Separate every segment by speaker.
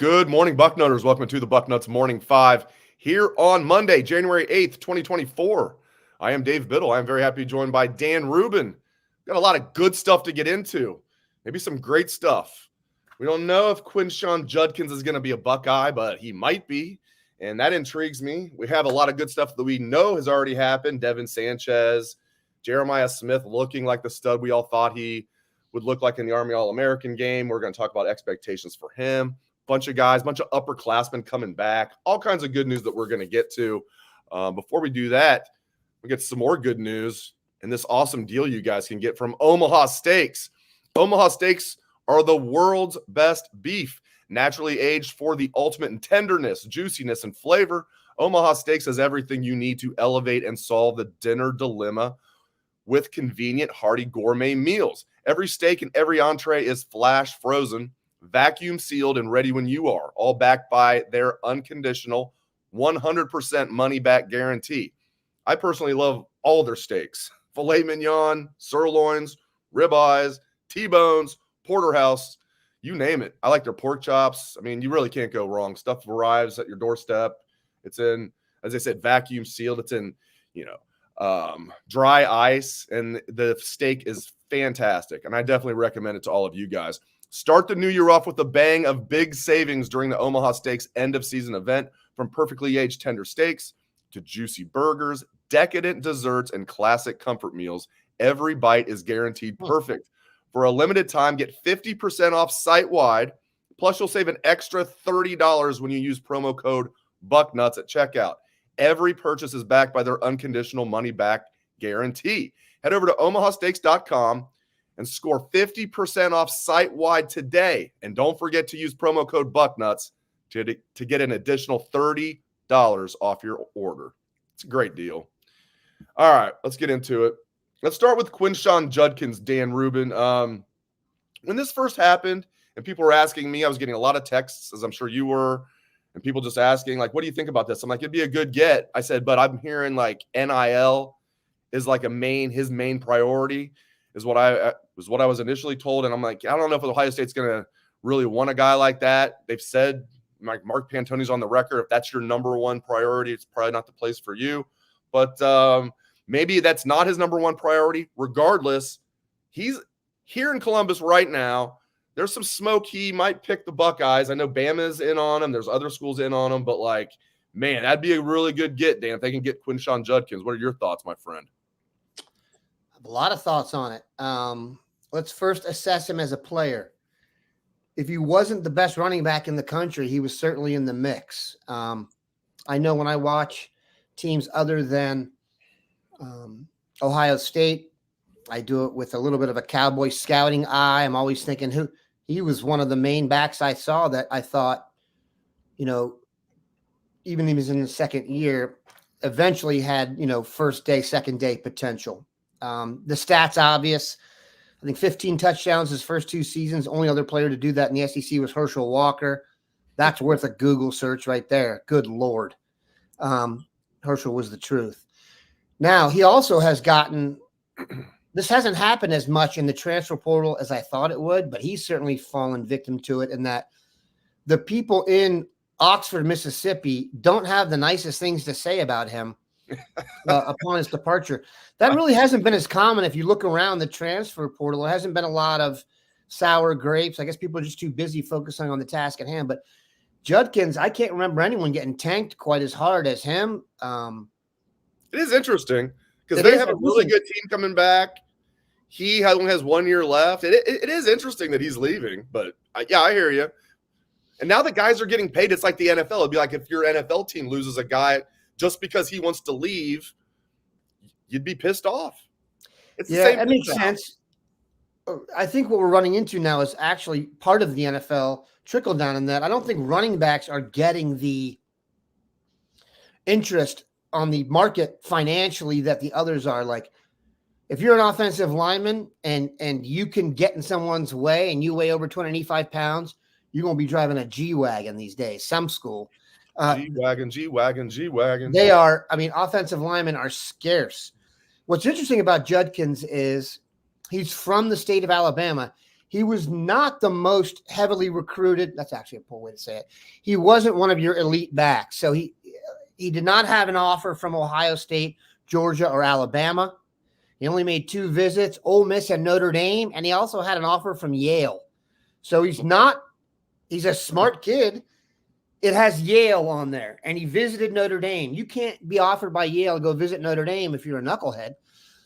Speaker 1: Good morning, Bucknutters. Welcome to the Bucknuts Morning 5 here on Monday, January 8th, 2024. I am Dave Biddle. I am very happy to be joined by Dan Rubin. Got a lot of good stuff to get into, maybe some great stuff. We don't know if Quinshon Judkins is going to be a Buckeye, but he might be, and that intrigues me. We have a lot of good stuff that we know has already happened. Devin Sanchez, Jeremiah Smith looking like the stud we all thought he would look like in the Army All-American game. We're going to talk about expectations for him. Bunch of guys, bunch of upperclassmen coming back, all kinds of good news that we're going to get to. Before we do that, we get some more good news and this awesome deal you guys can get from Omaha Steaks. Omaha Steaks are the world's best beef, naturally aged for the ultimate in tenderness, juiciness, and flavor. Omaha Steaks has everything you need to elevate and solve the dinner dilemma with convenient, hearty gourmet meals. Every steak and every entree is flash frozen, vacuum sealed, and ready when you are, all backed by their unconditional 100% money back guarantee. I personally love all their steaks: filet mignon, sirloins, ribeyes, T-bones, porterhouse, you name it. I like their pork chops. I mean, you really can't go wrong. Stuff arrives at your doorstep. It's in, as I said, vacuum sealed. It's in, dry ice, and the steak is fantastic. And I definitely recommend it to all of you guys. Start the new year off with a bang of big savings during the Omaha Steaks end-of-season event. From perfectly aged tender steaks to juicy burgers, decadent desserts, and classic comfort meals, every bite is guaranteed perfect. For a limited time, get 50% off site-wide. Plus, you'll save an extra $30 when you use promo code Bucknuts at checkout. Every purchase is backed by their unconditional money-back guarantee. Head over to omahasteaks.com and score 50% off site-wide today. And don't forget to use promo code Bucknuts to get an additional $30 off your order. It's a great deal. All right, let's get into it. Let's start with Quinshon Judkins, Dan Rubin. When this first happened and people were asking me, I was getting a lot of texts, as I'm sure you were, and people just asking, like, what do you think about this? I'm like, it'd be a good get. I said, but I'm hearing like NIL is like his main priority is what I was initially told. And I'm like, I don't know if Ohio State's going to really want a guy like that. They've said, like, Mark Pantoni's on the record, if that's your number one priority, it's probably not the place for you. But maybe that's not his number one priority. Regardless, he's here in Columbus right now. There's some smoke. He might pick the Buckeyes. I know Bama's in on him. There's other schools in on him. But, like, man, that'd be a really good get, Dan, if they can get Quinshon Judkins. What are your thoughts, my friend?
Speaker 2: A lot of thoughts on it. Let's first assess him as a player. If he wasn't the best running back in the country, he was certainly in the mix. I know when I watch teams other than Ohio State, I do it with a little bit of a cowboy scouting eye. I'm always thinking he was one of the main backs I saw that I thought, even if he was in his second year, eventually had, first day, second day potential. The stats obvious. I think 15 touchdowns his first two seasons. Only other player to do that in the SEC was Herschel Walker. That's worth a Google search right there. Good Lord. Herschel was the truth. Now, he also has gotten – this hasn't happened as much in the transfer portal as I thought it would, but he's certainly fallen victim to it in that the people in Oxford, Mississippi don't have the nicest things to say about him upon his departure. That really hasn't been as common. If you look around the transfer portal, there hasn't been a lot of sour grapes. I guess people are just too busy focusing on the task at hand. But Judkins, I can't remember anyone getting tanked quite as hard as him.
Speaker 1: It is interesting because they have a really good team coming back. He only has 1 year left. It is interesting that he's leaving, but I hear you. And now the guys are getting paid. It's like the NFL. It'd be like if your NFL team loses a guy just because he wants to leave, you'd be pissed off. It's the same
Speaker 2: that makes sense. I think what we're running into now is actually part of the NFL trickle down in that I don't think running backs are getting the interest on the market financially that the others are. Like, if you're an offensive lineman and you can get in someone's way and you weigh over 285 pounds, you're going to be driving a G-Wagon these days, some school.
Speaker 1: G-Wagon.
Speaker 2: They are, offensive linemen are scarce. What's interesting about Judkins is he's from the state of Alabama. he was not the most heavily recruited. That's actually a poor way to say it. He wasn't one of your elite backs. So he did not have an offer from Ohio State, Georgia, or Alabama. He only made 2 visits, Ole Miss and Notre Dame, and he also had an offer from Yale. So he's a smart kid. It has Yale on there, and he visited Notre Dame. You can't be offered by Yale to go visit Notre Dame if you're a knucklehead.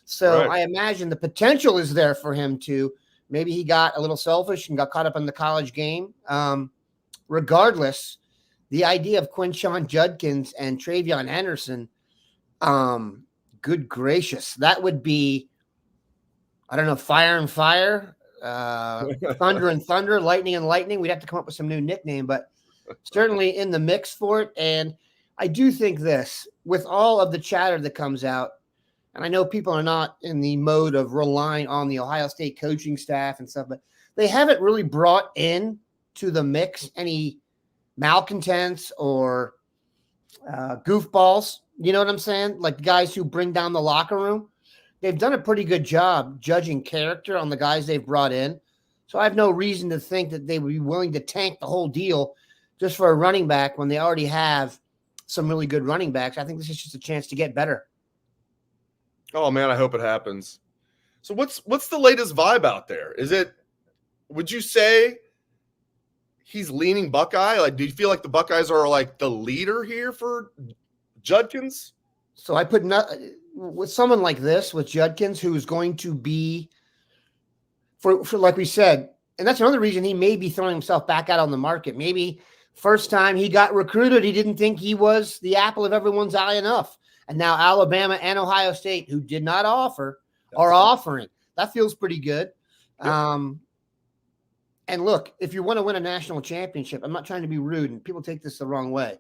Speaker 2: So
Speaker 1: Right.
Speaker 2: I imagine the potential is there for him to. Maybe he got a little selfish and got caught up in the college game. Regardless, the idea of Quinshon Judkins and Travion Henderson, good gracious, that would be, I don't know, fire and fire, thunder and thunder, lightning and lightning. We'd have to come up with some new nickname, but certainly in the mix for it. And I do think this, with all of the chatter that comes out, and I know people are not in the mode of relying on the Ohio State coaching staff and stuff, but they haven't really brought in to the mix any malcontents or goofballs. You know what I'm saying? Like guys who bring down the locker room. They've done a pretty good job judging character on the guys they've brought in. So I have no reason to think that they would be willing to tank the whole deal just for a running back when they already have some really good running backs. I think this is just a chance to get better.
Speaker 1: Oh man, I hope it happens. So what's the latest vibe out there? Would you say he's leaning Buckeye? Like, do you feel like the Buckeyes are like the leader here for Judkins?
Speaker 2: So I put with someone like this, with Judkins, who is going to be for like we said, and that's another reason he may be throwing himself back out on the market. Maybe first time he got recruited, he didn't think he was the apple of everyone's eye enough. And now Alabama and Ohio State, who did not offer, are offering. That feels pretty good. Yep. And look, if you want to win a national championship, I'm not trying to be rude, and people take this the wrong way.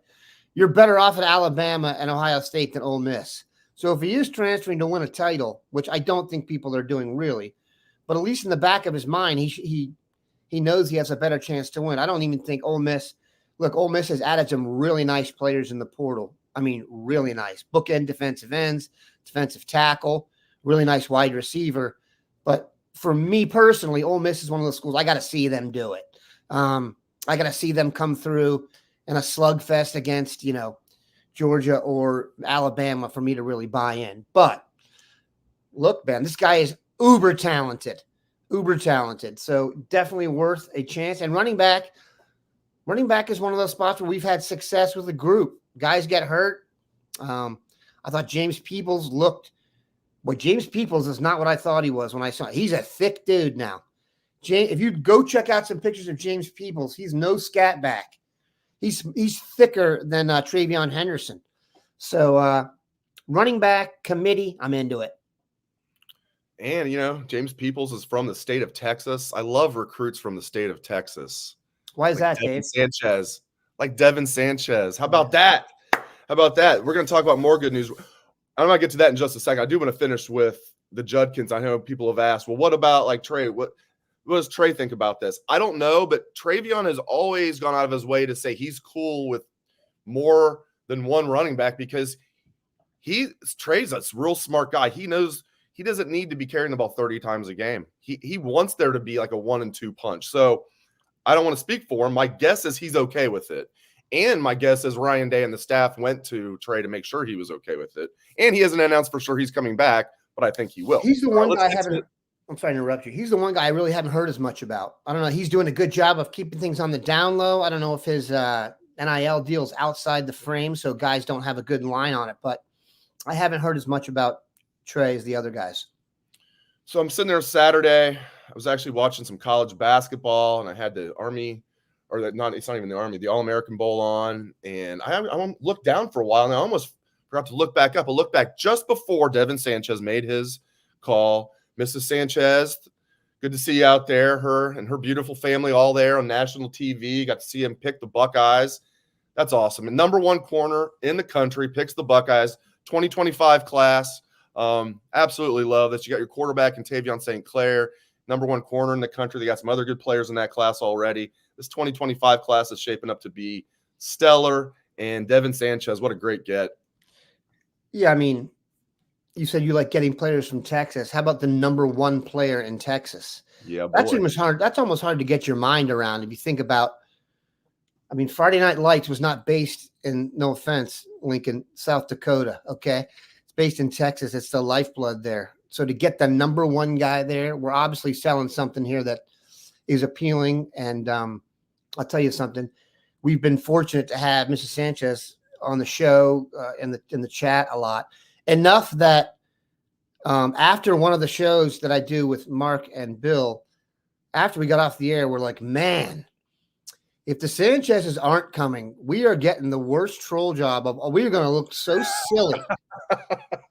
Speaker 2: You're better off at Alabama and Ohio State than Ole Miss. So if he is transferring to win a title, which I don't think people are doing really, but at least in the back of his mind, he knows he has a better chance to win. I don't even think Ole Miss – look, Ole Miss has added some really nice players in the portal. I mean, really nice. Bookend defensive ends, defensive tackle, really nice wide receiver. But for me personally, Ole Miss is one of those schools I got to see them do it. I got to see them come through in a slugfest against, Georgia or Alabama for me to really buy in. But look, man, this guy is uber talented. So definitely worth a chance. And running back is one of those spots where we've had success with the group. Guys get hurt. I thought James Peoples James Peoples is not what I thought he was when I saw him. He's a thick dude now. If you go check out some pictures of James Peoples, he's no scat back. He's thicker than Travion Henderson. So running back committee, I'm into it.
Speaker 1: And, James Peoples is from the state of Texas. I love recruits from the state of Texas.
Speaker 2: Why is that,
Speaker 1: Devin
Speaker 2: Dave?
Speaker 1: Sanchez. Like Devin Sanchez. How about that? We're going to talk about more good news. I'm going to get to that in just a second. I do want to finish with the Judkins. I know people have asked, well, what about like Trey? What does Trey think about this? I don't know, but Travion has always gone out of his way to say he's cool with more than one running back because Trey's a real smart guy. He knows he doesn't need to be carrying the ball 30 times a game. He wants there to be like a 1-2 punch. So I don't want to speak for him. My guess is he's okay with it. And my guess is Ryan Day and the staff went to Trey to make sure he was okay with it. And he hasn't announced for sure he's coming back, but I think he will.
Speaker 2: He's the one guy I'm sorry to interrupt you. He's the one guy I really haven't heard as much about. I don't know. He's doing a good job of keeping things on the down low. I don't know if his NIL deal's outside the frame, so guys don't have a good line on it. But I haven't heard as much about Trey as the other guys.
Speaker 1: So I'm sitting there Saturday. I was actually watching some college basketball, and I had the Army – it's not even the Army, the All-American Bowl on. And I looked down for a while, and I almost forgot to look back up. I looked back just before Devin Sanchez made his call. Mrs. Sanchez, good to see you out there. Her and her beautiful family all there on national TV. Got to see him pick the Buckeyes. That's awesome. And number one corner in the country picks the Buckeyes, 2025 class. Absolutely love that. You got your quarterback in Tavion St. Clair, number one corner in the country. They got some other good players in that class already. This 2025 class is shaping up to be stellar. And Devin Sanchez, what a great get.
Speaker 2: Yeah, I mean, you said you like getting players from Texas. How about the number 1 player in Texas?
Speaker 1: Yeah,
Speaker 2: That's
Speaker 1: boy.
Speaker 2: almost hard. That's almost hard to get your mind around if you think about. I mean, Friday Night Lights was not based in, no offense, Lincoln, South Dakota. Okay, it's based in Texas. It's the lifeblood there. So to get the number 1 guy there, we're obviously selling something here that is appealing. And I'll tell you something. We've been fortunate to have Mrs. Sanchez on the show in the chat a lot. Enough that after one of the shows that I do with Mark and Bill, after we got off the air, we're like, man, if the Sanchez's aren't coming, we are getting the worst troll job of. We're going to look so silly.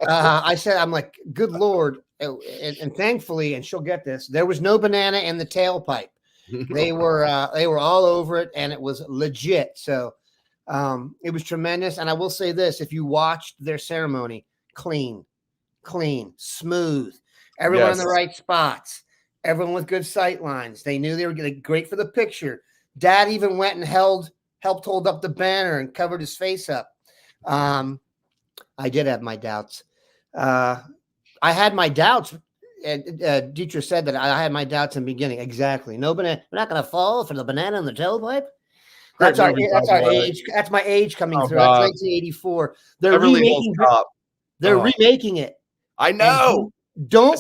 Speaker 2: I said, I'm like, good Lord, and thankfully, and she'll get this. There was no banana in the tailpipe. They were all over it, and it was legit. So it was tremendous. And I will say this: if you watched their ceremony, clean, smooth, everyone in the right spots, everyone with good sight lines. They knew they were great for the picture. Dad even went and helped hold up the banner and covered his face up. I did have my doubts. I had my doubts. And Dietrich said that I had my doubts in the beginning. Exactly. No banana. We're not going to fall for the banana in the tailpipe. That's our age. That's my age coming through.
Speaker 1: God.
Speaker 2: That's 1984. They're remaking it.
Speaker 1: I know.
Speaker 2: Do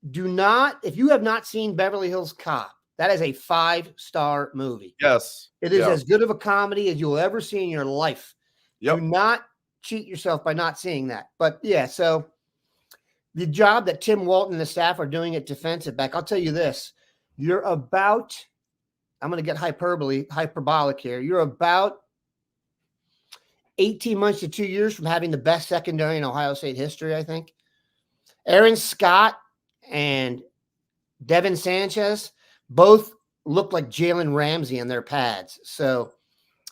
Speaker 2: not. If you have not seen Beverly Hills Cop, that is a 5-star movie.
Speaker 1: Yes.
Speaker 2: It is as good of a comedy as you'll ever see in your life.
Speaker 1: Yep.
Speaker 2: Do not cheat yourself by not seeing that. But yeah, so the job that Tim Walton and the staff are doing at defensive back, I'll tell you this. You're about, I'm going to get hyperbolic here. You're about 18 months to 2 years from having the best secondary in Ohio State history, I think. Aaron Scott and Devin Sanchez both look like Jalen Ramsey in their pads. So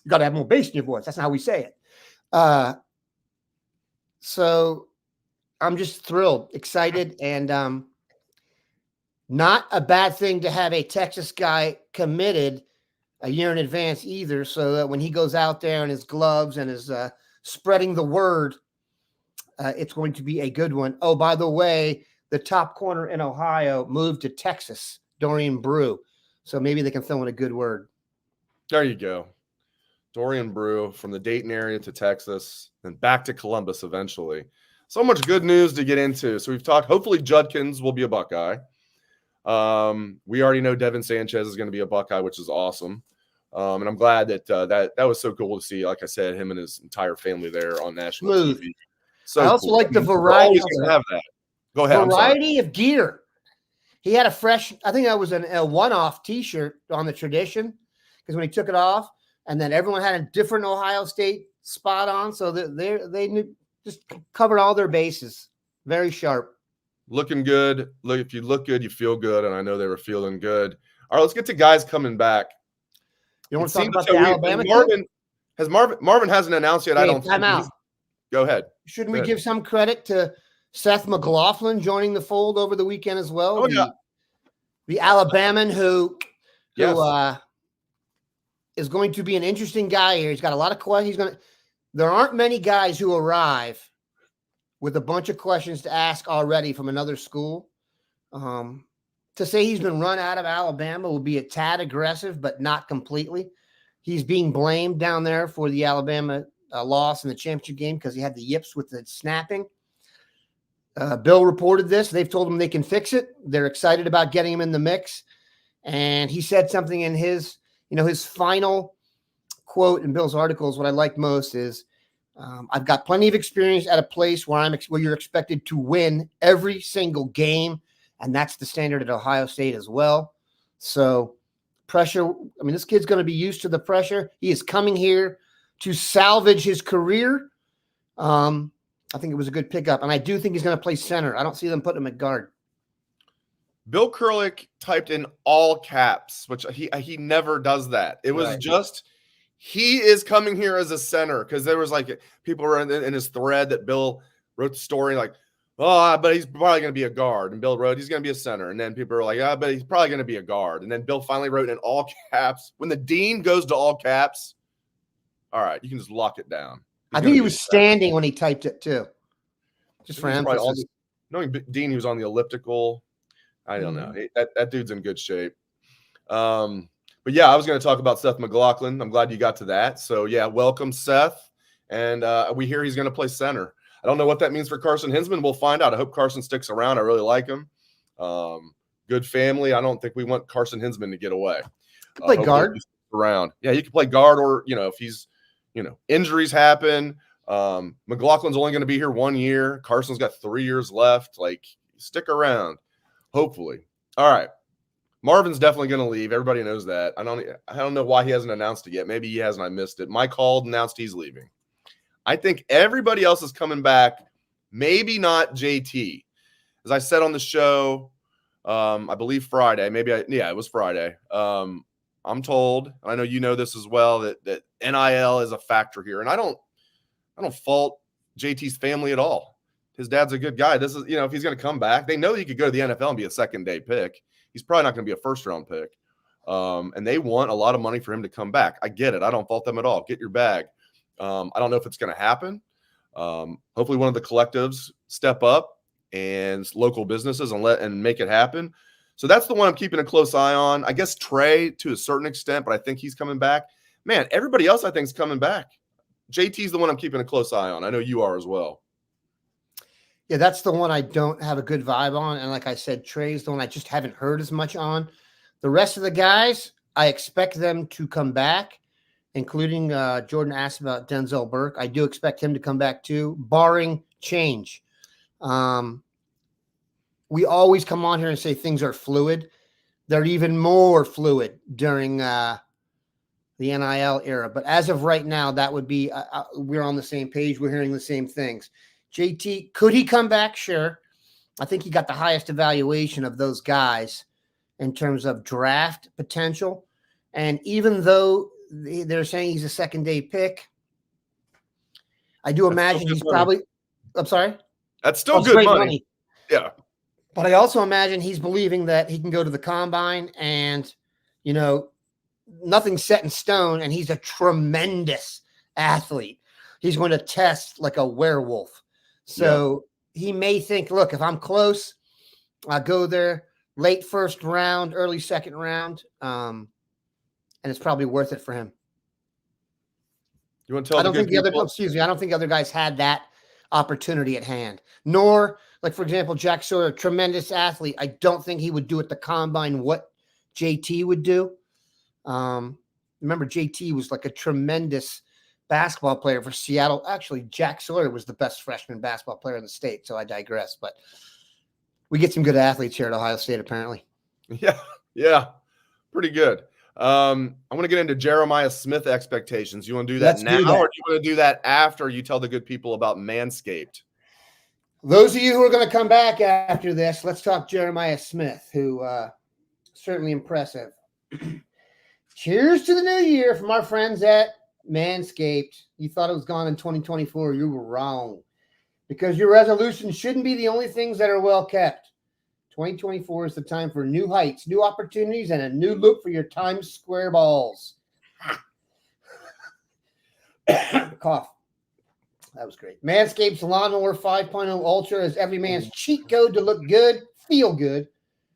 Speaker 2: you got to have more bass in your voice. That's not how we say it. So I'm just thrilled, excited, and not a bad thing to have a Texas guy committed a year in advance either, so that when he goes out there in his gloves and is spreading the word, it's going to be a good one. Oh, by the way, the top corner in Ohio moved to Texas, Dorian Brew. So maybe they can throw in a good word.
Speaker 1: There you go. Dorian Brew from the Dayton area to Texas and back to Columbus eventually. So much good news to get into. So we've talked, hopefully Judkins will be a Buckeye. We already know Devin Sanchez is going to be a Buckeye, which is awesome. And I'm glad that that was so cool to see, like I said, him and his entire family there on national TV. So
Speaker 2: I also
Speaker 1: cool.
Speaker 2: like the variety.
Speaker 1: Have that. Go ahead.
Speaker 2: Variety of gear. He had a fresh, I think that was a one-off T-shirt on the tradition, because when he took it off, and then everyone had a different Ohio State spot on, so they knew, just covered all their bases. Very sharp. Looking
Speaker 1: good. Look, if you look good, you feel good, and I know they were feeling good. All right, let's get to guys coming back.
Speaker 2: You want to talk about the Alabama
Speaker 1: Marvin hasn't announced yet. I don't think.
Speaker 2: Out.
Speaker 1: Go ahead.
Speaker 2: Shouldn't we give some credit to Seth McLaughlin joining the fold over the weekend as well?
Speaker 1: Oh, yeah.
Speaker 2: The Alabaman who is going to be an interesting guy here. He's got a lot of questions. There aren't many guys who arrive with a bunch of questions to ask already from another school. To say he's been run out of Alabama will be a tad aggressive, but not completely. He's being blamed down there for the Alabama loss in the championship game because he had the yips with the snapping. Bill reported this. They've told him they can fix it. They're excited about getting him in the mix. And he said something in his final quote in Bill's articles. What I like most is, I've got plenty of experience at a place where you're expected to win every single game. And that's the standard at Ohio State as well. So pressure, I mean, this kid's going to be used to the pressure. He is coming here to salvage his career. I think it was a good pickup. And I do think he's going to play center. I don't see them putting him at guard.
Speaker 1: Bill Kurlick typed in all caps, which he never does that. It was just, he is coming here as a center, because there was people were in his thread that Bill wrote the story like, oh, but he's probably going to be a guard. And Bill wrote, he's going to be a center. And then people were like, but he's probably going to be a guard. And then Bill finally wrote in all caps. When the dean goes to all caps, all right, you can just lock it down.
Speaker 2: I think he was standing when he typed it too. Just for
Speaker 1: He's probably
Speaker 2: emphasis.
Speaker 1: knowing Dean, he was on the elliptical. I don't know. That dude's in good shape. But yeah, I was going to talk about Seth McLaughlin. I'm glad you got to that. So yeah, welcome Seth. And we hear he's going to play center. I don't know what that means for Carson Hinsman. We'll find out. I hope Carson sticks around. I really like him. Good family. I don't think we want Carson Hinsman to get away.
Speaker 2: Play guard
Speaker 1: around. Yeah, he could play guard, or if he's injuries happen. McLaughlin's only going to be here 1 year. Carson's got 3 years left. Like, stick around. Hopefully. All right. Marvin's definitely going to leave. Everybody knows that. I don't know why he hasn't announced it yet. Maybe he hasn't. I missed it. Mike Hall announced he's leaving. I think everybody else is coming back. Maybe not JT. As I said on the show, I believe Friday. It was Friday. I'm told, and I know you know this as well, that NIL is a factor here. And I don't fault JT's family at all. His dad's a good guy. This is, if he's going to come back, they know he could go to the NFL and be a second-day pick. He's probably not going to be a first-round pick. And they want a lot of money for him to come back. I get it. I don't fault them at all. Get your bag. I don't know if it's going to happen. Hopefully one of the collectives step up and local businesses and make it happen. So that's the one I'm keeping a close eye on. I guess Trey to a certain extent, but I think he's coming back. Man, everybody else I think is coming back. JT's the one I'm keeping a close eye on. I know you are as well.
Speaker 2: Yeah, that's the one I don't have a good vibe on. And like I said, Trey's the one I just haven't heard as much on. The rest of the guys, I expect them to come back, including Jordan asked about Denzel Burke. I do expect him to come back too, barring change. We always come on here and say things are fluid. They're even more fluid during the NIL era. But as of right now, that would be we're on the same page. We're hearing the same things. JT, could he come back? Sure. I think he got the highest evaluation of those guys in terms of draft potential. And even though they're saying he's a second-day pick, I do imagine he's probably – I'm sorry?
Speaker 1: That's still good money. Yeah.
Speaker 2: But I also imagine he's believing that he can go to the combine and, nothing's set in stone, and he's a tremendous athlete. He's going to test like a werewolf. So he may think, look, if I'm close, I'll go there late first round, early second round, and it's probably worth it for him.
Speaker 1: You want to tell
Speaker 2: I don't think the other guys had that opportunity at hand. Nor, like, for example, Jack Sawyer, tremendous athlete. I don't think he would do at the combine what JT would do. Remember, JT was like a tremendous basketball player for Seattle. Actually, Jack Sawyer was the best freshman basketball player in the state, so I digress. But we get some good athletes here at Ohio State, apparently.
Speaker 1: Yeah, pretty good. I want to get into Jeremiah Smith expectations. You want to do that now, or do you want to do that after you tell the good people about Manscaped?
Speaker 2: Those of you who are going to come back after this, let's talk Jeremiah Smith, who certainly impressive. Cheers to the new year from our friends at Manscaped. You thought it was gone in 2024. You were wrong, because your resolutions shouldn't be the only things that are well kept. 2024 is the time for new heights, new opportunities, and a new look for your Times Square balls. Cough. That was great. Manscaped's Lawnmower 5.0 Ultra is every man's cheat code to look good, feel good,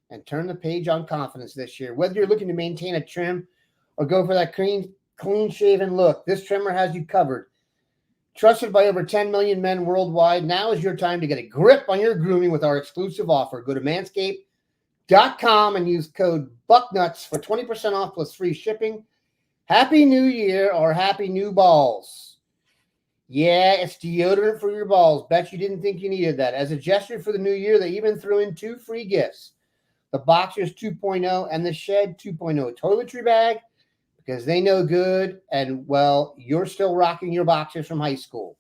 Speaker 2: and turn the page on confidence this year. Whether you're looking to maintain a trim or go for that clean-shaven look, this trimmer has you covered. Trusted by over 10 million men worldwide, now is your time to get a grip on your grooming with our exclusive offer. Go to manscaped.com and use code Bucknuts for 20% off plus free shipping. Happy New Year, or happy new balls. Yeah, it's deodorant for your balls. Bet you didn't think you needed that. As a gesture for the new year, they even threw in 2 free gifts. The Boxers 2.0 and the Shed 2.0 toiletry bag, because they know good, and, well, you're still rocking your boxers from high school.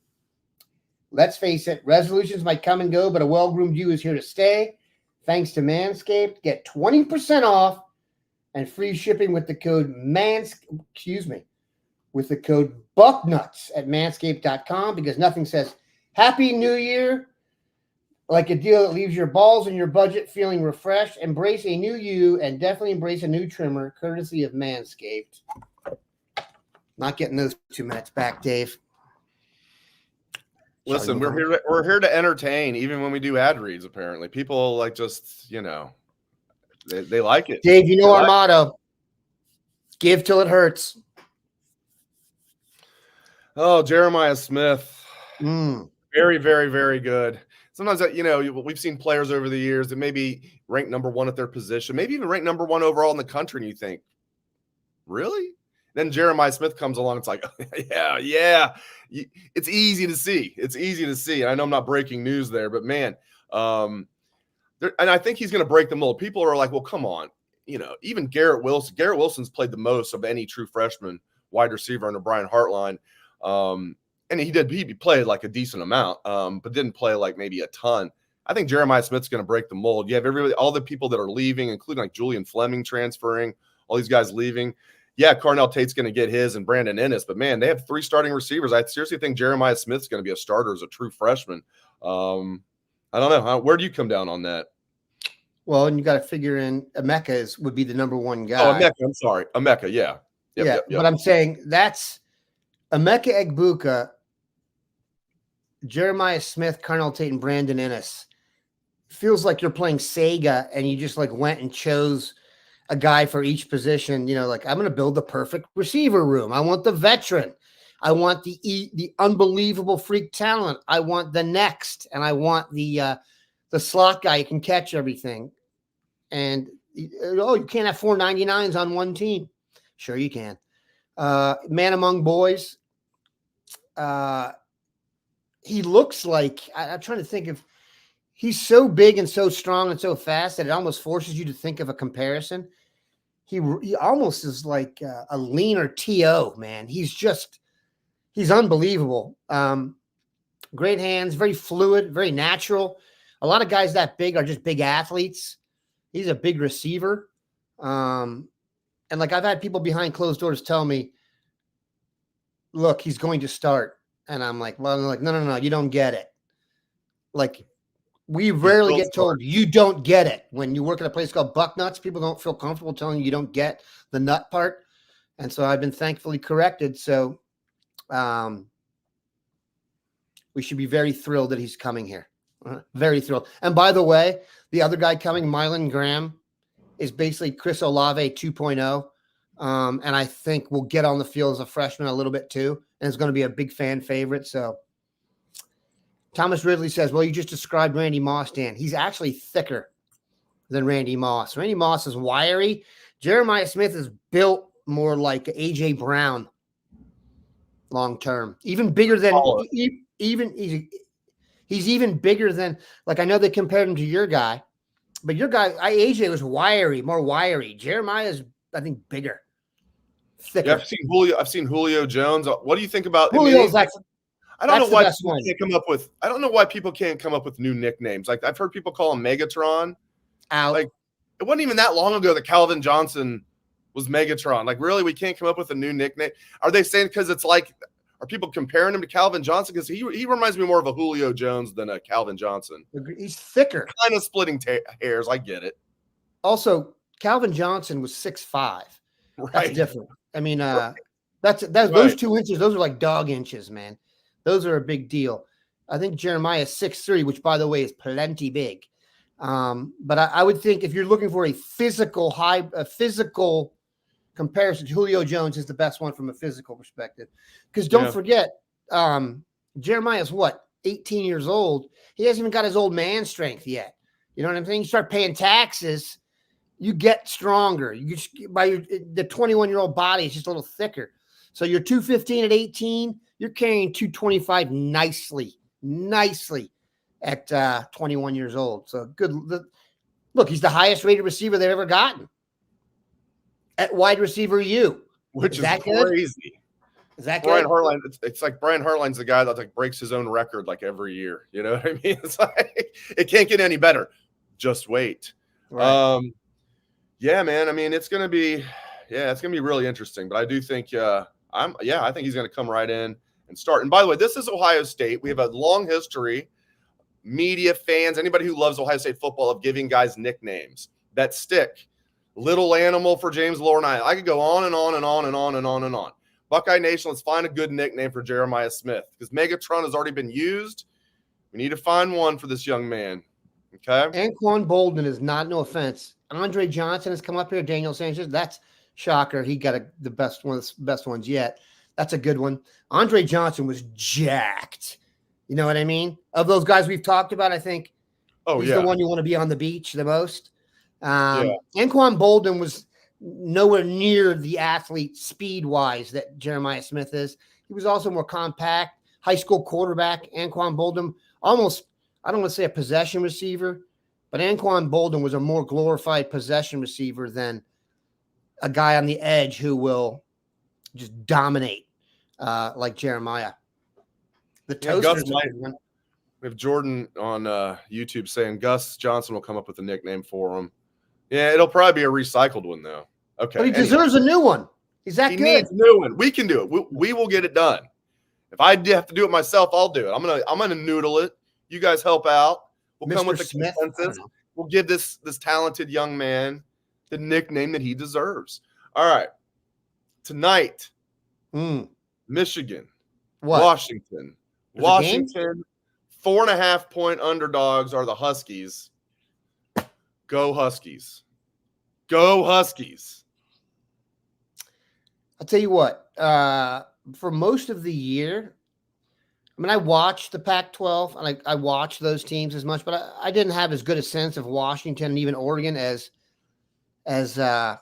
Speaker 2: Let's face it, resolutions might come and go, but a well-groomed you is here to stay. Thanks to Manscaped, get 20% off and free shipping with the code with the code Bucknuts at manscaped.com, because nothing says Happy New Year like a deal that leaves your balls and your budget feeling refreshed. Embrace a new you, and definitely embrace a new trimmer, courtesy of Manscaped. Not getting those 2 minutes back, Dave.
Speaker 1: Listen, we're here to entertain, even when we do ad reads. Apparently, people like just they like it.
Speaker 2: Dave, you know our motto: give till it hurts.
Speaker 1: Oh, Jeremiah Smith, very, very, very good. Sometimes we've seen players over the years that maybe rank number one at their position, maybe even rank number one overall in the country, and you think, really? Then Jeremiah Smith comes along. It's like, yeah. It's easy to see. It's easy to see. And I know I'm not breaking news there, but man, and I think he's going to break the mold. People are like, well, come on. Even Garrett Wilson. Garrett Wilson's played the most of any true freshman wide receiver under Brian Hartline. And he played like a decent amount, but didn't play like maybe a ton. I think Jeremiah Smith's going to break the mold. You have all the people that are leaving, including like Julian Fleming transferring, all these guys leaving. Yeah, Carnell Tate's going to get his and Brandon Ennis, but man, they have 3 starting receivers. I seriously think Jeremiah Smith's going to be a starter as a true freshman. I don't know. Where do you come down on that?
Speaker 2: Well, and you got to figure in Emeka would be the number one guy.
Speaker 1: Oh, Emeka. I'm sorry. Emeka. Yeah.
Speaker 2: Yep. But I'm saying that's Emeka Egbuka, Jeremiah Smith, Carnell Tate, and Brandon Ennis. Feels like you're playing Sega and you just like went and chose a guy for each position. Like I'm going to build the perfect receiver room. I want the veteran. I want the unbelievable freak talent. I want the next, and I want the slot guy who can catch everything. And you can't have 499s on one team. Sure you can. Man among boys. He looks like I'm trying to think of. He's so big and so strong and so fast that it almost forces you to think of a comparison. He almost is like a leaner T.O., man. He's unbelievable. Great hands, very fluid, very natural. A lot of guys that big are just big athletes. He's a big receiver. And like I've had people behind closed doors tell me, look, he's going to start. And I'm like, no, you don't get it. Like, we rarely get told you don't get it. When you work at a place called Bucknuts, people don't feel comfortable telling you don't get the nut part. And so I've been thankfully corrected. So we should be very thrilled that he's coming here. Very thrilled. And by the way, the other guy coming, Mylan Graham, is basically Chris Olave 2.0. And I think will get on the field as a freshman a little bit too. And it's going to be a big fan favorite. So Thomas Ridley says, well, you just described Randy Moss, Dan. He's actually thicker than Randy Moss. Randy Moss is wiry. Jeremiah Smith is built more like A.J. Brown long term. Even bigger than he's even bigger than, like, I know they compared him to your guy, but your guy, AJ was more wiry. Jeremiah is, I think, bigger. Thicker.
Speaker 1: Yeah, I've seen Julio Jones. What do you think about
Speaker 2: Julio's
Speaker 1: I don't know why people can't come up with. I don't know why people can't come up with new nicknames. Like I've heard people call him Megatron.
Speaker 2: Out.
Speaker 1: Like it wasn't even that long ago that Calvin Johnson was Megatron. Like really, we can't come up with a new nickname. Are they saying because it's like? Are people comparing him to Calvin Johnson? Because he reminds me more of a Julio Jones than a Calvin Johnson.
Speaker 2: He's thicker.
Speaker 1: Kind of splitting hairs. I get it.
Speaker 2: Also, Calvin Johnson was 6'5".
Speaker 1: Right.
Speaker 2: That's different. I mean,
Speaker 1: right.
Speaker 2: that's those 2 inches. Those are like dog inches, man. Those are a big deal. I think Jeremiah is 6'3", which, by the way, is plenty big. But I would think if you're looking for a physical comparison, Julio Jones is the best one from a physical perspective. Because don't forget, Jeremiah's 18 years old. He hasn't even got his old man strength yet. You know what I'm saying? You start paying taxes, you get stronger. The 21-year-old body is just a little thicker. So you're 215 at 18. You're carrying 225 nicely at 21 years old. So good. Look, he's the highest rated receiver they've ever gotten at wide receiver U.
Speaker 1: Which is crazy.
Speaker 2: Is that
Speaker 1: Brian
Speaker 2: good?
Speaker 1: Hartline? It's like Brian Hartline's the guy that like breaks his own record like every year. You know what I mean? It's like it can't get any better. Just wait.
Speaker 2: Right.
Speaker 1: Yeah, man. I mean, it's gonna be really interesting. But I do think I think he's gonna come right in and start. And by the way, this is Ohio State. We have a long history, media, fans, anybody who loves Ohio State football, of giving guys nicknames that stick. Little Animal for James Laurinaitis. I could go on and on and on and on and on and on. Buckeye Nation, let's find a good nickname for Jeremiah Smith because Megatron has already been used. We need to find one for this young man. Okay.
Speaker 2: Anquan Bolden is not, no offense. Andre Johnson has come up here. Daniel Sanchez, that's shocker. He got the best ones yet. That's a good one. Andre Johnson was jacked. You know what I mean? Of those guys we've talked about, I think he's the one you want to be on the beach the most. Anquan Bolden was nowhere near the athlete speed-wise that Jeremiah Smith is. He was also more compact, high school quarterback. Anquan Bolden, almost, I don't want to say a possession receiver, but Anquan Bolden was a more glorified possession receiver than a guy on the edge who will just dominate like Jeremiah. The Toasters.
Speaker 1: We have Jordan on YouTube saying Gus Johnson will come up with a nickname for him. Yeah, it'll probably be a recycled one, though. Okay.
Speaker 2: But he deserves a new one. He's that good. He needs
Speaker 1: a new one. We can do it. We will get it done. If I have to do it myself, I'll do it. I'm gonna noodle it. You guys help out. We'll come with the consensus. We'll give this talented young man the nickname that he deserves. All right. Tonight, Michigan, Washington. Washington, 4.5-point underdogs are the Huskies. Go Huskies. Go Huskies.
Speaker 2: I'll tell you what, for most of the year, I mean, I watched the Pac-12 and I watched those teams as much, but I didn't have as good a sense of Washington and even Oregon as some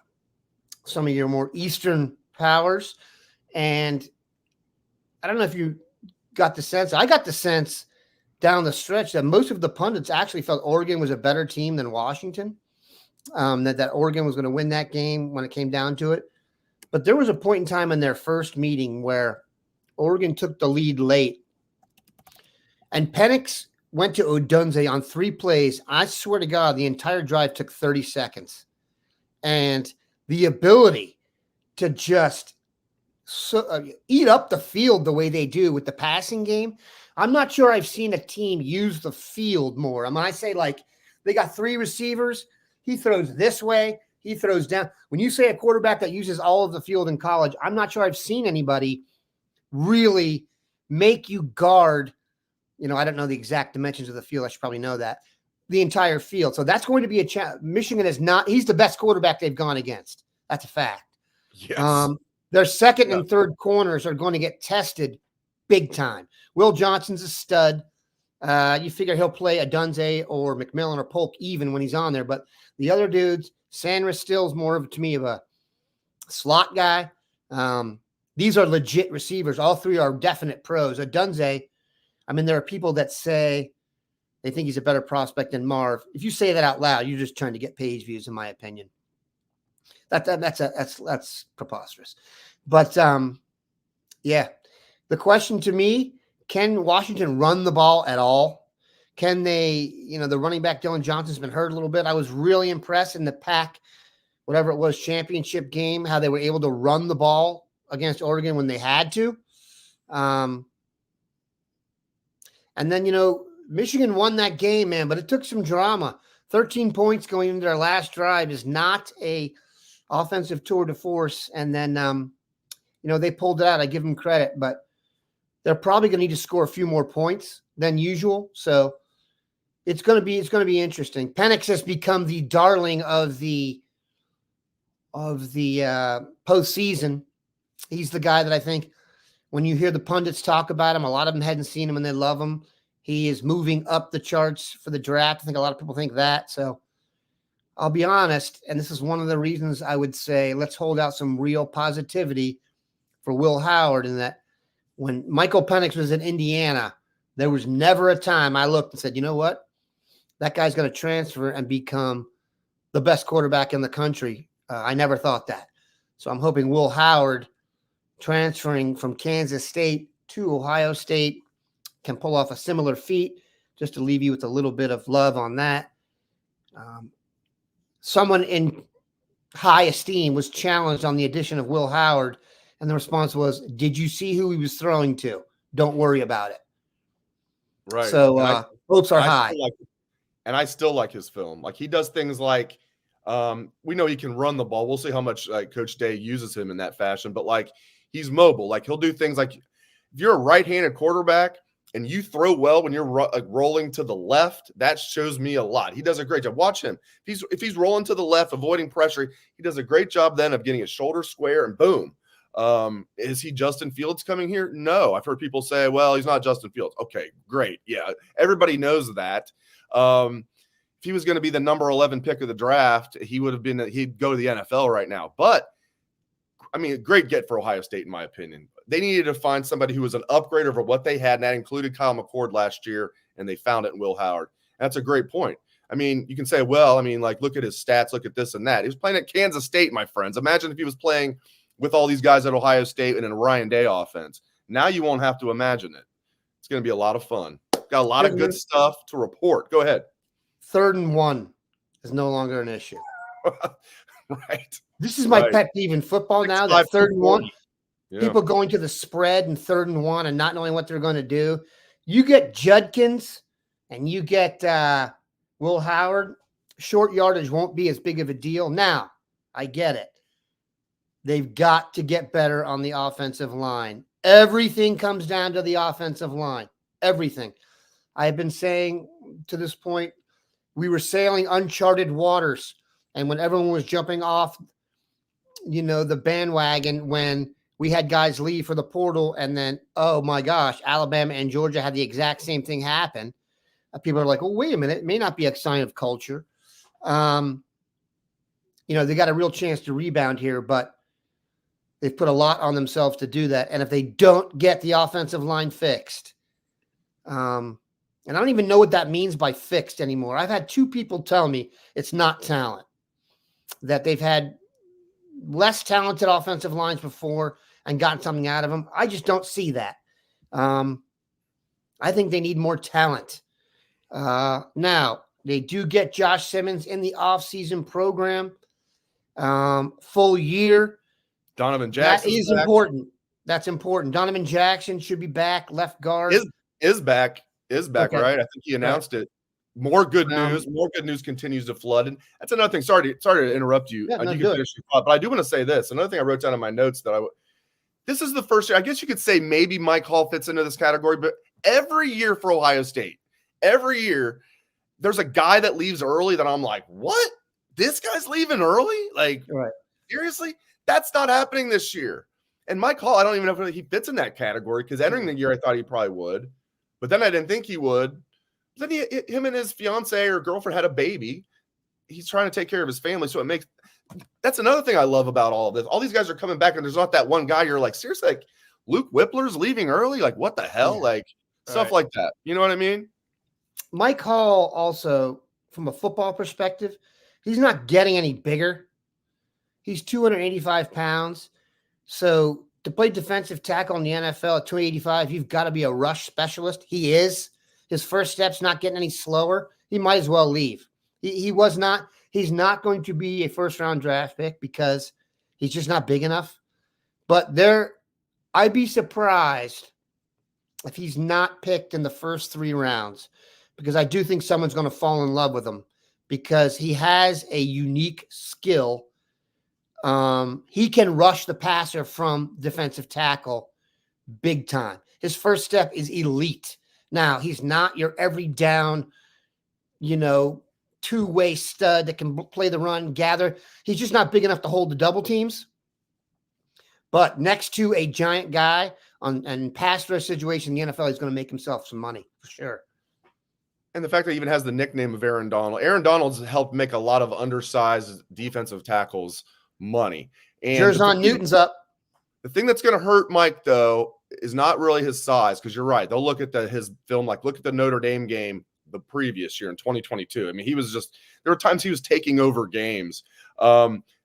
Speaker 2: of your more Eastern powers. And I don't know if you got the sense. I got the sense down the stretch that most of the pundits actually felt Oregon was a better team than Washington, that Oregon was going to win that game when it came down to it. But there was a point in time in their first meeting where Oregon took the lead late. And Penix went to Odunze on 3 plays. I swear to God, the entire drive took 30 seconds. And the ability to just eat up the field the way they do with the passing game, I'm not sure I've seen a team use the field more. I mean, I say like they got 3 receivers. He throws this way. He throws down. When you say a quarterback that uses all of the field in college, I'm not sure I've seen anybody really make you guard. You know, I don't know the exact dimensions of the field. I should probably know that. The entire field. So that's going to be a challenge. Michigan is not – he's the best quarterback they've gone against. That's a fact.
Speaker 1: Yes.
Speaker 2: Their second and third corners are going to get tested big time. Will Johnson's a stud. You figure he'll play Odunze or McMillan or Polk even when he's on there. But the other dudes, Sandra Still's more of, to me, of a slot guy. These are legit receivers. All 3 are definite pros. Odunze, I mean, there are people that say they think he's a better prospect than Marv. If you say that out loud, you're just trying to get page views, in my opinion. That's preposterous. But yeah, the question to me, can Washington run the ball at all? Can they, the running back Dylan Johnson's been hurt a little bit. I was really impressed in the Pac, whatever it was, championship game, how they were able to run the ball against Oregon when they had to. And then, Michigan won that game, man, but it took some drama. 13 points going into their last drive is not a offensive tour de force. And then, they pulled it out. I give them credit, but they're probably going to need to score a few more points than usual. So it's going to be interesting. Penix has become the darling of the postseason. He's the guy that I think when you hear the pundits talk about him, a lot of them hadn't seen him and they love him. He is moving up the charts for the draft. I think a lot of people think that. So I'll be honest, and this is one of the reasons I would say let's hold out some real positivity for Will Howard, in that when Michael Penix was in Indiana, there was never a time I looked and said, you know what? That guy's going to transfer and become the best quarterback in the country. I never thought that. So I'm hoping Will Howard transferring from Kansas State to Ohio State can pull off a similar feat, just to leave you with a little bit of love on that. Someone in high esteem was challenged on the addition of Will Howard, and the response was, did you see who he was throwing to? Don't worry about it.
Speaker 1: Right.
Speaker 2: So hopes are high.
Speaker 1: And I still like his film. Like, he does things like, we know he can run the ball. We'll see how much Coach Day uses him in that fashion. But, he's mobile. Like he'll do things like if you're a right-handed quarterback and you throw well when you're rolling to the left, that shows me a lot. He does a great job. Watch him. If he's rolling to the left, avoiding pressure, he does a great job then of getting his shoulders square and boom. Is he Justin Fields coming here? No. I've heard people say, well, he's not Justin Fields. Okay, great. Yeah, everybody knows that. If he was going to be the number 11 pick of the draft, he'd go to the NFL right now. But I mean, a great get for Ohio State, in my opinion. They needed to find somebody who was an upgrade over what they had, and that included Kyle McCord last year, and they found it in Will Howard. And that's a great point. I mean, you can say, well, I mean, like, look at his stats, look at this and that. He was playing at Kansas State, my friends. Imagine if he was playing with all these guys at Ohio State and in a Ryan Day offense. Now you won't have to imagine it. It's going to be a lot of fun. Got a lot of good stuff to report. Go ahead.
Speaker 2: 3rd and 1 is no longer an issue.
Speaker 1: Right.
Speaker 2: This is my pet peeve in football now, that 3rd and 1.
Speaker 1: Yeah.
Speaker 2: People going to the spread and 3rd and 1 and not knowing what they're going to do. You get Judkins and you get Will Howard, short yardage won't be as big of a deal. Now, I get it. They've got to get better on the offensive line. Everything comes down to the offensive line. Everything. I have been saying to this point, we were sailing uncharted waters. And when everyone was jumping off, the bandwagon, when we had guys leave for the portal, and then, oh my gosh, Alabama and Georgia had the exact same thing happen. People are like, oh, wait a minute. It may not be a sign of culture. They got a real chance to rebound here, but they've put a lot on themselves to do that. And if they don't get the offensive line fixed, and I don't even know what that means by fixed anymore. I've had 2 people tell me it's not talent, that they've had less talented offensive lines before and gotten something out of them. I just don't see that. I think they need more talent. Now, they do get Josh Simmons in the offseason program, full year.
Speaker 1: Donovan Jackson.
Speaker 2: That is important. That's important. Donovan Jackson should be back, left guard.
Speaker 1: Is back,
Speaker 2: Okay.
Speaker 1: right? I think he announced it. More good news. More good news continues to flood. And that's another thing. Sorry to interrupt you.
Speaker 2: Yeah, no,
Speaker 1: you can finish your thought, but I do want to say this. Another thing I wrote down in my notes this is the first year. I guess you could say maybe Mike Hall fits into this category, but every year for Ohio State, every year, there's a guy that leaves early that I'm like, what? This guy's leaving early? Like,
Speaker 2: Right.
Speaker 1: Seriously? That's not happening this year. And Mike Hall, I don't even know if he fits in that category, because entering the year, I thought he probably would, but then I didn't think he would. Then him and his fiance or girlfriend had a baby. He's trying to take care of his family. So that's another thing I love about all of this. All these guys are coming back, and there's not that one guy you're like, seriously, like Luke Whippler's leaving early? Like, what the hell?
Speaker 2: Yeah.
Speaker 1: Like, stuff like that. You know what I mean?
Speaker 2: Mike Hall also, from a football perspective, he's not getting any bigger. He's 285 pounds. So to play defensive tackle in the NFL at 285, you've got to be a rush specialist. He is. His first step's not getting any slower. He might as well leave. He's not going to be a first-round draft pick because he's just not big enough. But I'd be surprised if he's not picked in the first 3 rounds, because I do think someone's going to fall in love with him because he has a unique skill. He can rush the passer from defensive tackle big time. His first step is elite. Now, he's not your every down, two-way stud that can play the run, gather. He's just not big enough to hold the double teams. But next to a giant guy and pass rush situation in the NFL, he's going to make himself some money for sure.
Speaker 1: And the fact that he even has the nickname of Aaron Donald. Aaron Donald's helped make a lot of undersized defensive tackles money. And
Speaker 2: Jerzon Newton's up.
Speaker 1: The thing that's going to hurt Mike, though, is not really his size, because you're right. They'll look at his film, like look at the Notre Dame game the previous year in 2022. I mean, there were times he was taking over games.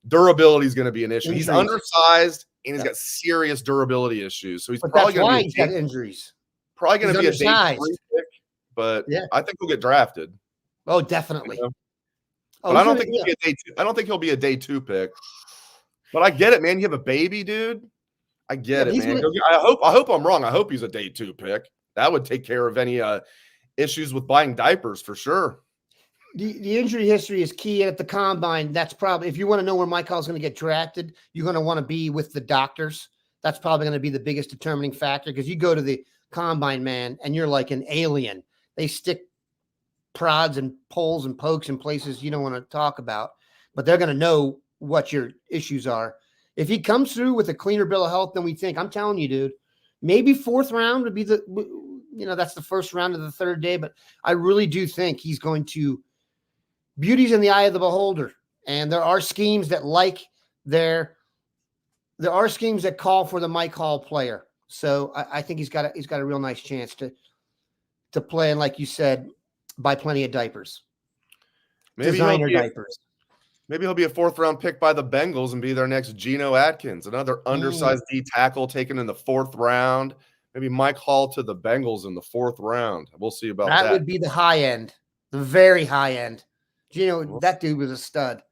Speaker 1: Durability is going to be an issue.
Speaker 2: Injuries.
Speaker 1: He's undersized, and he's got serious durability issues. So
Speaker 2: But
Speaker 1: probably
Speaker 2: that's why
Speaker 1: going
Speaker 2: he's
Speaker 1: to
Speaker 2: got injuries.
Speaker 1: probably going to be
Speaker 2: He's
Speaker 1: a day
Speaker 2: undersized.
Speaker 1: 3 pick, but
Speaker 2: Yeah.
Speaker 1: I think he'll get drafted.
Speaker 2: Oh, definitely.
Speaker 1: You know? But I don't think he'll be a day 2. I don't think he'll be a day 2 pick. But I get it, man. You have a baby, dude. I get it, man. I hope I'm wrong. I hope he's a day 2 pick. That would take care of any issues with buying diapers for sure.
Speaker 2: The injury history is key. And at the combine, that's probably, if you want to know where Mike Hall's going to get drafted, you're going to want to be with the doctors That's probably going to be the biggest determining factor, because you go to the combine, man, and you're like an alien. They stick prods and poles and pokes in places you don't want to talk about, but they're going to know what your issues are. If he comes through with a cleaner bill of health than we think, I'm telling you, dude, maybe 4th round would be that's the first round of the 3rd day, but I really do think he's going to. Beauty's in the eye of the beholder, and there are schemes that there are schemes that call for the Mike Hall player. So I think he's got a real nice chance to play, and like you said, buy plenty of diapers, designer diapers.
Speaker 1: Maybe he'll be a 4th round pick by the Bengals and be their next Geno Atkins, another undersized D tackle taken in the 4th round. Maybe Mike Hall to the Bengals in the 4th round. We'll see about that.
Speaker 2: That would be the high end, the very high end. Geno, that dude was a stud.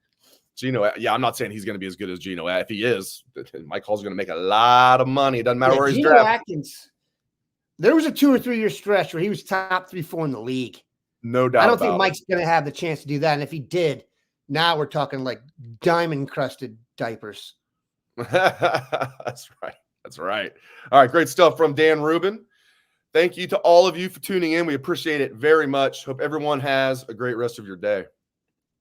Speaker 1: Geno, yeah, I'm not saying he's going to be as good as Geno. If he is, Mike Hall's going to make a lot of money. It doesn't matter where he's
Speaker 2: Geno
Speaker 1: drafted.
Speaker 2: Atkins, there was a 2 or 3 year stretch where he was top 3-4 in the league.
Speaker 1: No doubt.
Speaker 2: I don't think Mike's going to have the chance to do that. And if he did, now we're talking like diamond crusted diapers.
Speaker 1: That's right. That's right. All right. Great stuff from Dan Rubin. Thank you to all of you for tuning in. We appreciate it very much. Hope everyone has a great rest of your day.